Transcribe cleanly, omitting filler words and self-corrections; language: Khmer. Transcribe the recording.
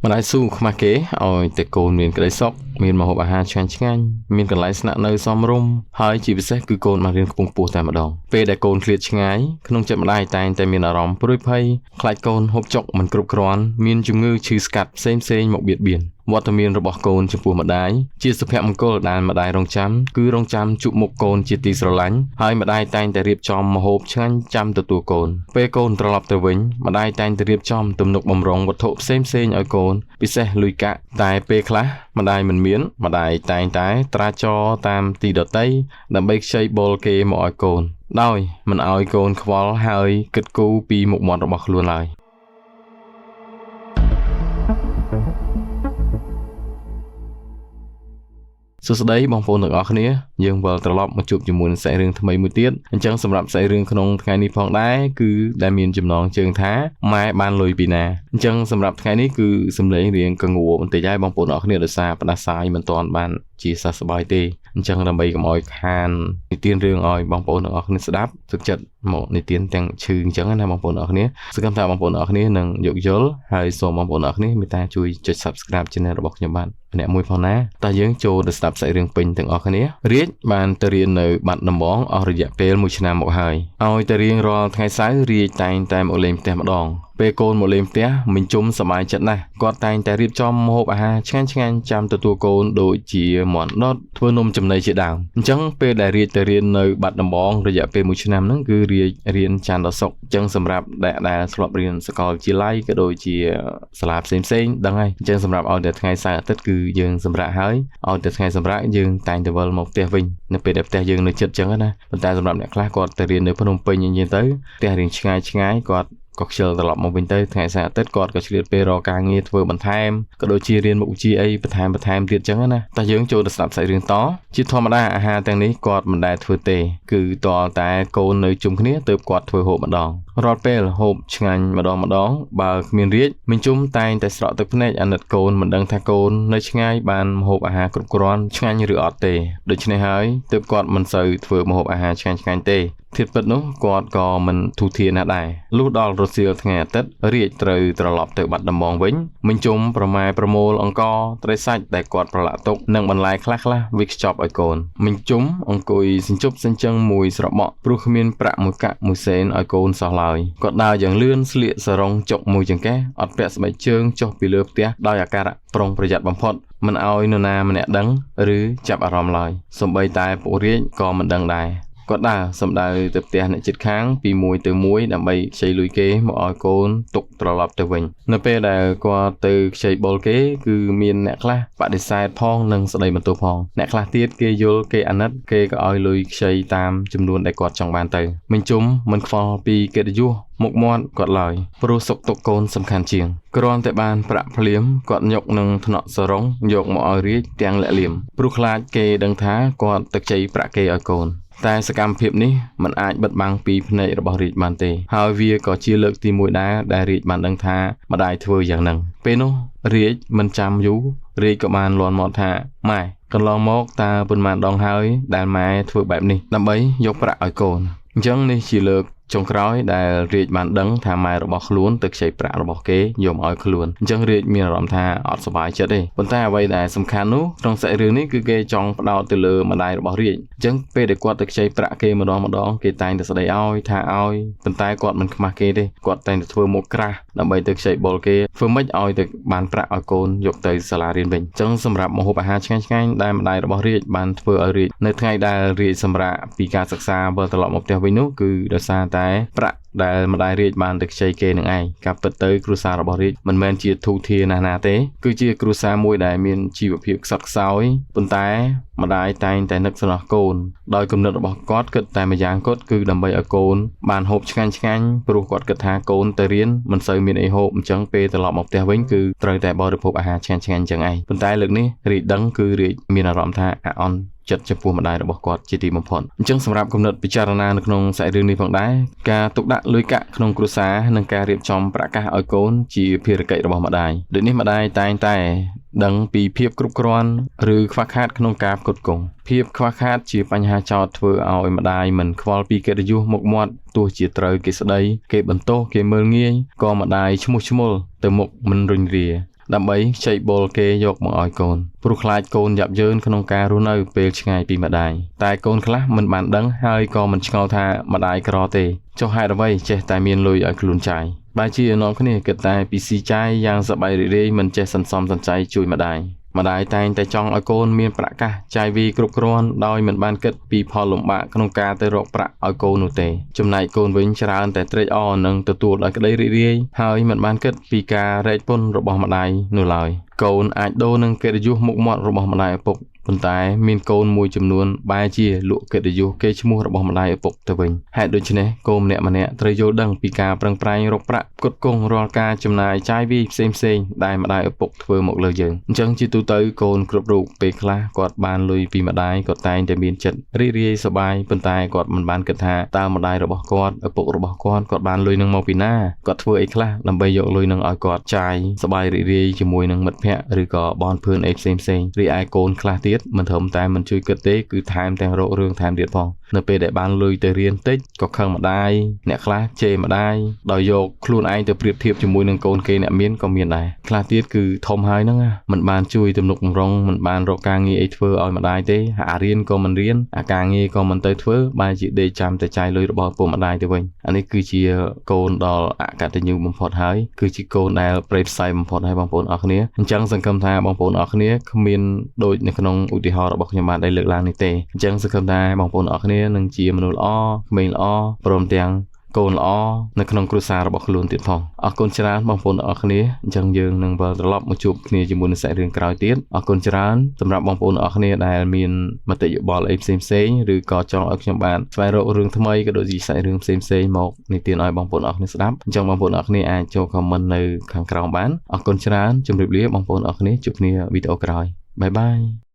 ម្ដាយស៊ូខ្មាស់គេឲ្យតែកូនមានក្តីសុខមានម្ហូបអាហារឆ្ងាញ់មានកន្លែងស្នាក់នៅសមរម្យហើយជាពិសេសគឺកូនបានរៀនខ្ពង់ខ្ពស់តែម្ដងពេលដែលកូនឃ្លាតឆ្ងាយក្នុងចិត្តម្ដាយតែងតែមានអារម្មណ៍ព្រួយភ័យខ្លាចកូនហូបចុកមិនគ្រប់គ្រាន់មានជំងឺឈឺស្កាត់ផ្សេងៗមកបៀតបៀនវត្តមានរបស់កូនចំពោះម្ដាយជាសុភមង្គលដែលម្ដាយរងចាំគឺរងចាំជួបមុខកូនជាទីស្រឡាញ់ហើយម្ដាយតែងតែរៀបចំម្ហូបឆ្ងាញ់ចាំទទួលកូនពេលកូនត្រឡប់ទៅវិញម្ដាយតែងតែរៀបចំទំនុកបម្រុងវត្ថុផ្សេងៗឲ្យកូនពិសេសលុយកាក់តែពេលខ្លះម្ដាយមិនមានម្ដាយតែងតែត្រាចរតាមទីដទៃដើម្បីខ្ចីបុលគេមកឲ្យកូនដោយមិនឲ្យកូនខ្វល់ហើយគិតគូរពីមុខមាត់របស់ខ្លួនឡើយសួស្តីបងប្អូនទាំងអស់គ្នាយើងវិលត្រឡប់មកជួបជាមួយនឹងសាច់រឿងថ្មីមួយទៀតអញ្ចឹងសម្រាប់សាច់រឿងក្នុងថ្ងៃនេះផងដែរគឺដែលមានចំណងជើងថាម៉ែបានលុយពីណាអញ្ចឹងសម្រាប់ថ្ងៃនេះគឺសំឡេងរៀងកងួរបន្តិចហើយបងប្អូនទាំងអស់គ្នាដោយសារផ្ដាសាយមិនទាន់បានជាសះស្បើយទេអញ្ចឹងដើម្បីកុំឲ្យខាននិទានរឿងឲ្យបងប្អូនទាំងអស់គ្នាស្ដាប់ទឹកចិត្តមកនិទានទាំងឈឺអញ្ចឹងណាបងប្អូនទាំងអស់គ្នាសង្ឃឹមថាបងប្អូនទាំងអស់គ្នានឹងយោគយល់ហើយសូមបងប្អូនទាំងអស់គ្នាមេត្តាជួយចុច Subscribe Channel របស់ខ្ញុំបាទម្នាក់មួយផងណាតើយើងចូលទៅស្ដាប់សាច់រឿងពេញទាំងអស់គ្នារាជបានទៅរៀននៅបាត់ដំបងអស់រយៈពេល1ឆ្នាំមកហើយឲ្យទៅរៀងរាល់ថ្ងៃសៅរ៍រាជតែងតែមកលេងផ្ទះម្ដងពេលកូនមកលេងផ្ទះមិញជុំសប្បាយចិត្តណាស់គាត់តែងតែរៀបចំម្ហូបអាហារឆ្ងាញ់ៗចាំទទួលកូនដូចជាមាន់ដុតធ្វើនំចំណីជាដើមអញ្ចឹងពេលដែលរាជទៅរៀននៅបាត់ដំបងរយៈពេល1ឆ្នាំហ្នឹងគឺរាជរៀនច័ន្ទដល់សុក្រអញ្ចឹងសម្រាប់ដែលធ្លាប់រៀនសាកលវិទ្យាល័យក៏ដូចជាសាលាផ្សេងៗដឹងហើយអញ្ចឹងសម្រាប់ឲ្យតែថ្ងៃសៅរ៍អាទិត្យគឺយើងសម្រាប់ហើយឲ្យតែថ្ងៃសម្រាប់យើងតែងតែវិលមកផ្ទះវិញនៅពេលដែលផ្ទះយើងនៅជិតអញ្ចឹងណាប៉ុន្តែសម្រាប់អ្នកខ្លះគាត់ទៅរៀននៅភ្នំពេញអញ្ចឹងទៅផ្ទះរៀងឆ្ងាយគាត់ក៏ខ្ជិលត្រឡប់មកវិញទៅថ្ងៃសៅរ៍អាទិត្យគាត់ក៏ឆ្លៀតពេលរកការងារធ្វើបន្ថែមក៏ដូចជារៀនមុខវិជ្ជាអីបន្ថែមទៀតចឹងណាតែយើងចូលទៅស្ដាប់សាច់រឿងតជាធម្មតាអាហារទាំងនេះគាត់មិនដែលធ្វើទេគឺតរតែកូននៅជុំគ្នាទើបគាត់ធ្វើហូបម្ដងរាល់ពេលហូបឆ្ងាញ់ម្ដងបើគ្មានរាជមិញជុំតែងតែស្រក់ទឹកភ្នែកអាណិតកូនមិនដឹងថាកូននៅឆ្ងាយបានម្ហូបអាហារគ្រប់គ្រាន់ឆ្ងាញ់ឬអត់ទេដូច្នេះហើយទើបគាត់មិនសូវធ្វើម្ហូបអាហារឆ្ងាញ់ទេធៀបពិតនោះគាត់ក៏មិនធូរធារណាស់ដែរលុះដល់រសៀលថ្ងៃអាទិត្យរាជត្រូវត្រឡប់ទៅបាត់ដំបងវិញមិញជុំប្រមូលអង្ករត្រីសាច់ដែលគាត់ប្រឡាក់ទុកនិងបន្លែខ្លះវាខ្ចប់ឲ្យកូនមិញជុំអង្គុយសិញ្ជប់សិញ្ជឹងមួយស្របក់ព្រោះគ្មានប្រាក់មួយកាក់មួយសេនឲ្យកូនសោះឡើយគាត់ដើរយ៉ាងលឿនស្លៀកសរងចុកមួយចង្កេះអត់ពាក់ស្បែកជើងចុះពីលើផ្ទះដោយអាការៈប្រុងប្រយ័ត្នបំផុតមិនឲ្យនរណាម្នាក់ដឹងឬចាប់អារម្មណ៍ឡើយសូម្បីតែពួករាជក៏មិនដឹងដែរគាត់ដើរសំដៅទៅផ្ទះអ្នកជិតខាងពីមួយទៅមួយដើម្បីខ្ចីលុយគេមកឲ្យកូនទុកត្រឡប់ទៅវិញនៅពេលដែលគាត់ទៅខ្ចីបុលគេគឺមានអ្នកខ្លះបដិសេធផងនិងស្ដីបន្ទោសផងអ្នកខ្លះទៀតគេយល់គេអាណិតគេក៏ឲ្យលុយខ្ចីតាមចំនួនដែលគាត់ចង់បានទៅមិញជុំមិនខ្វល់ពីកិត្តិយសមុខមាត់គាត់ឡើយព្រោះសុខទុក្ខកូនសំខាន់ជាងគ្រាន់តែបានប្រាក់ភ្លាមគាត់យកនឹងថ្នាក់សរងយកមកឲ្យរាជទាំងលាក់លៀមព្រោះខ្លាចគេដឹងថាគាត់ទៅខ្ចីប្រាក់គេឲ្យកូនតែសកម្មភាពនេះមិនអាចបិទបាំងពីភ្នែករបស់រាជបានទេហើយវាក៏ជាលើកទី1ដែរដែលរាជបានដឹងថាម្ដាយធ្វើយ៉ាងហ្នឹងពេលនោះរាជមិនចាំយូររាជក៏បានលាន់មាត់ថាម៉ែកន្លងមកតើប៉ុន្មានដងហើយដែលម៉ែធ្វើបែបនេះដើម្បីយកប្រាក់ឲ្យកូនអញ្ចឹងនេះជាលើកចុងក្រោយដែលរាជបានដឹងថាម៉ែរបស់ខ្លួនទៅខ្ចីប្រាក់របស់គេយកមកឲ្យខ្លួនអញ្ចឹងរាជមានអារម្មណ៍ថាអត់សប្បាយចិត្តទេប៉ុន្តែអ្វីដែលសំខាន់នោះក្នុងសាច់រឿងនេះគឺគេចង់ផ្ដោតទៅលើម្ដាយរបស់រាជអញ្ចឹងពេលដែលគាត់ទៅខ្ចីប្រាក់គេម្ដងគេតែងតែស្ដីឲ្យថាឲ្យប៉ុន្តែគាត់មិនខ្មាស់គេទេគាត់តែងតែធ្វើមុខក្រាស់ដើម្បីទៅខ្ចីបុលគេធ្វើម៉េចឲ្យទៅបានប្រាក់ឲ្យកូនយកទៅសាលារៀនវិញអញ្ចឹងសម្រាប់ម្ហូបអាហារឆ្ងាញ់ៗដែលម្ដាយរបស់រាជបានធ្វើឲ្យរាជនៅថ្ងៃដែលរាជសម្រាកពីការសិក្សាវិលត្រឡប់មកផ្ទះវិញនោះគឺដោយសារតែប្រាក់ដែលម្ដាយរាជបានទៅខ្ចីគេនឹងឯងការពិតទៅគ្រួសាររបស់រាជមិនមែនជាធូរធារណាស់ទេគឺជាគ្រួសារមួយដែលមានជីវភាពខ្សត់ខ្សោយប៉ុន្តែម្ដាយតែងតែនឹកស្នះកូនដោយគំនិតរបស់គាត់គិតតែម្យ៉ាងគត់គឺដើម្បីឲ្យកូនបានហូបឆ្ងាញ់ព្រោះគាត់គិតថាកូនទៅរៀនមិនសូវមានអីហូបអញ្ចឹងពេលត្រឡប់មកផ្ទះវិញគឺត្រូវតែបរិភោគអាហារឆ្ងាញ់អញ្ចឹងឯងប៉ុន្តែលើកនេះរាជដឹងគឺរាជមានអារម្មណ៍ថាអាអន់ចិត្តចំពោះម្ដាយរបស់គាត់ជាទីបំផុតអញ្ចឹងសម្រាប់គំនិតពិចារណានៅក្នុងសាច់រឿងនេះផងដែរការទុកដាក់លុយកាក់ក្នុងគ្រួសារនិងការរៀបចំប្រាក់កាសឲ្យកូនជាភារកិច្ចរបស់ម្ដាយដូចនេះម្ដាយតែងតែដឹងពីភាពគ្រប់គ្រាន់ឬខ្វះខាតក្នុងការផ្គត់ផ្គង់ភាពខ្វះខាតជាបញ្ហាចោទធ្វើឲ្យម្ដាយមិនខ្វល់ពីកិត្តិយសមុខមាត់ទោះជាត្រូវគេស្ដីគេបន្ទោសគេមើលងាយក៏ម្ដាយឈ្មោះឈ្មោលទៅមុខមិនរុញរា ដើម្បីខ្ចីបុលគេយកមកឲ្យកូនព្រោះខ្លាចកូនយ៉ាប់យ៉ឺនក្នុងការរស់នៅពេលឆ្ងាយពីម្ដាយតែកូនខ្លះមិនបានដឹងហើយក៏មិនឆ្ងល់ថាម្ដាយក្រទេចុះហេតុអ្វីចេះតែមានលុយឲ្យខ្លួនចាយបែរជានាំគ្នាគិតតែពីស៊ីចាយយ៉ាងសប្បាយរីករាយមិនចេះសន្សំសំចៃជួយម្ដាយតែងតែចង់ឲ្យកូនមានប្រាក់កាសចាយវាយគ្រប់គ្រាន់ដោយមិនបានគិតពីផលលំបាកក្នុងការទៅរកប្រាក់ឲ្យកូននោះទេចំណែកកូនវិញច្រើនតែត្រេកអរនឹងទទួលដោយក្តីរីករាយហើយមិនបានគិតពីការរែកពុនរបស់ម្ដាយនោះឡើយកូនអាចដូរនឹងកិត្តិយសមុខមាត់របស់ម្ដាយឪពុកប៉ុន្តែមានកូនមួយចំនួនបែរជាលក់កិត្តិយសកេរ្តិ៍ឈ្មោះរបស់ម្ដាយឪពុកទៅវិញហេតុដូច្នេះកូនម្នាក់ត្រូវយល់ដឹងពីការប្រឹងប្រែងរកប្រាក់ផ្គត់ផ្គង់រាល់ការចំណាយចាយវាយផ្សេងៗដែលម្ដាយឪពុកធ្វើមកលើយើងអញ្ចឹងជាទូទៅកូនគ្រប់រូបពេលខ្លះគាត់បានលុយពីម្ដាយគាត់តែងតែមានចិត្តរីករាយសប្បាយប៉ុន្តែគាត់មិនបានគិតថាតើម្ដាយរបស់គាត់ឪពុករបស់គាត់បានលុយនឹងមកពីណាគាត់ធ្វើអីខ្លះដើម្បីយកលុយនឹងឲ្យគាត់ចាយសប្បាយរីករាយជាមួយនឹងមិត្តភ័ក្តិឬក៏បងប្អូនអីផ្សេងៗរីឯកូនខ្លះទៀតមិនត្រឹមតែមិនជួយគិតទេគឺថែមទាំងរករឿងថែមទៀតផងនៅពេលដែលបានលុយទៅរៀនតិចក៏ខឹងម្ដាយអ្នកខ្លះជេរម្ដាយដោយយកខ្លួនឯងទៅប្រៀបធៀបជាមួយនឹងកូនគេអ្នកមានក៏មានដែរខ្លះទៀតគឺធំហើយហ្នឹងមិនបានជួយទំនុកបំរុងមិនបានរកការងារអីធ្វើឲ្យម្ដាយទេអារៀនក៏មិនរៀនអាការងារក៏មិនទៅធ្វើបែរជាដេកចាំតែចាយលុយរបស់ពុកម្ដាយទៅវិញអានេះគឺជាកូនដ៏អកតញ្ញូបំផុតហើយគឺជាកូនដែលប្រេតផ្សាយបំផុតហើយបងប្អូនអរគ្នាអញ្ចឹងសង្ឃឹមថាបងប្អូនអរគ្នាគ្មានដូចនៅក្នុងឧទាហរណ៍របស់ខ្ញុំបានได้លើកឡើងនេះទេអញ្ចឹងសង្ឃឹមថាបងប្អូនអរគ្នានឹងជាមនុស្សល្អក្មេងល្អព្រមទាំងកូនល្អនៅក្នុងគ្រួសាររបស់ខ្លួនទៀតផងអរគុណច្រើនបងប្អូនអរគ្នាអញ្ចឹងយើងនឹងវិលត្រឡប់មកជួបគ្នាជាមួយនឹងសាច់រឿងក្រោយទៀតអរគុណច្រើនសម្រាប់បងប្អូនអរគ្នាដែលមានមតិយោបល់អីផ្សេងៗឬក៏ចង់ឲ្យខ្ញុំបានស្វែងរករឿងថ្មីក៏ដូចជាសាច់រឿងផ្សេងៗមកនិទានឲ្យបងប្អូនអរគ្នាស្ដាប់អញ្ចឹងបងប្អូនអរគ្នាអាចចូល comment នៅខាងក្រោមបានអរគុណច្រើនជម្រាបលាបងប្អូនអរគ្នាជួបគ្នាវីដេអូក្រោយបាយបាយ